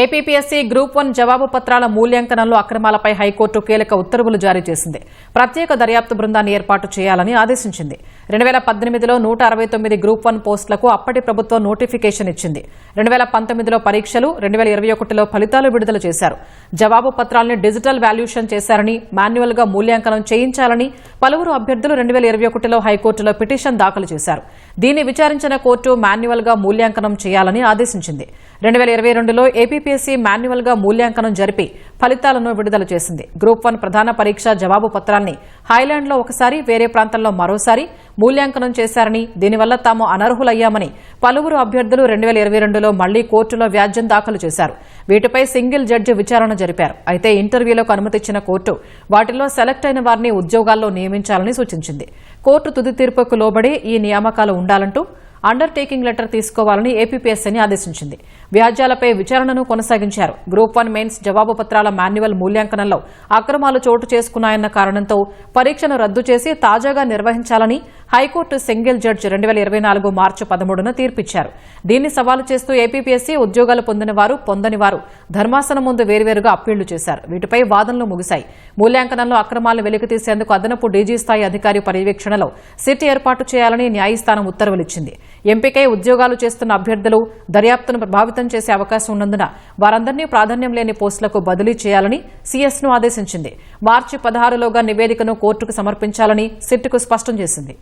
APPSC group 1 జవాబు పత్రాల మూల్యాంకనంలో అక్రమాలపై high court కీలక ఉత్తర్వులు జారీ చేసింది. ప్రత్యేక దర్యాప్తు బృందాన్ని ఏర్పాటు చేయాలని ఆదేశించింది. 2018లో 169 గ్రూప్ 1 పోస్టులకు అప్పటి ప్రభుత్వం నోటిఫికేషన్ ఇచ్చింది. 2019లో పరీక్షలు, 2021లో ఫలితాలు విడుదల చేశారు. జవాబు పత్రాలను డిజిటల్ వాల్యుయేషన్ చేశారని, మాన్యువల్ గా మూల్యాంకనం చేయించాలని పలువురు అభ్యర్థులు 2021లో హైకోర్టులో పిటిషన్ దాఖలు చేశారు. దీన్ని విచారించిన కోర్టు మాన్యువల్ గా మూల్యాంకనం చేయాలని ఆదేశించింది. 2022లో ఏపీపీఎస్సీ మాన్యువల్ గా మూల్యాంకనం జరిపి ఫలితాలను విడుదల చేసింది. గ్రూప్ 1 ప్రధాన పరీక్ష జవాబు పత్రాన్ని హైలాండ్లో ఒకసారి, వేరే ప్రాంతంలో మరోసారి మూల్యాంకనం చేశారని, దీనివల్ల తాము అనర్హులయ్యామని పలువురు అభ్యర్థులు 2022లో మళ్లీ కోర్టులో వ్యాజ్యం దాఖలు చేశారు. వీటిపై సింగిల్ జడ్జి విచారణ జరిపారు. అయితే ఇంటర్వ్యూలకు అనుమతిచ్చిన కోర్టు వాటిలో సెలెక్ట్ అయిన వారిని ఉద్యోగాల్లో నియమించాలని సూచించింది. కోర్టు తుది తీర్పుకు లోబడి ఈ నియామకాలు ఉండాలంటూ అండర్టేకింగ్ లెటర్ తీసుకోవాలని ఏపీపీఎస్సీని ఆదేశించింది. వ్యాజ్యాలపై విచారణను కొనసాగించారు. గ్రూప్ 1 మెయిన్స్ జవాబు పత్రాల మాన్యువల్ మూల్యాంకనంలో అక్రమాలు చోటు చేసుకున్నాయన్న కారణంతో పరీక్షను రద్దు చేసి తాజాగా నిర్వహించాలని హైకోర్టు సింగిల్ జడ్జి 2024 మార్చి 13న తీర్పిచ్చారు. దీన్ని సవాలు చేస్తూ ఏపీపీఎస్సీ ఉద్యోగాలు పొందిన వారు, పొందని వారు ధర్మాసనం ముందు వేర్వేరుగా అప్పీళ్లు చేశారు. వీటిపై వాదనలు ముగిశాయి. మూల్యాంకనంలో అక్రమాలను వెలికితీసేందుకు అదనపు డీజీ స్థాయి అధికారి పర్యవేక్షణలో సిట్ ఏర్పాటు చేయాలని న్యాయస్థానం ఉత్తర్వులిచ్చింది. ఎంపికై ఉద్యోగాలు చేస్తున్న అభ్యర్థులు దర్యాప్తును ప్రభావితం చేసే అవకాశం ఉన్నందున వారందరినీ ప్రాధాన్యం లేని పోస్టులకు బదిలీ చేయాలని సీఎస్ను ఆదేశించింది. మార్చి 16లోగా నివేదికను కోర్టుకు సమర్పించాలని సిట్కు స్పష్టం చేసింది.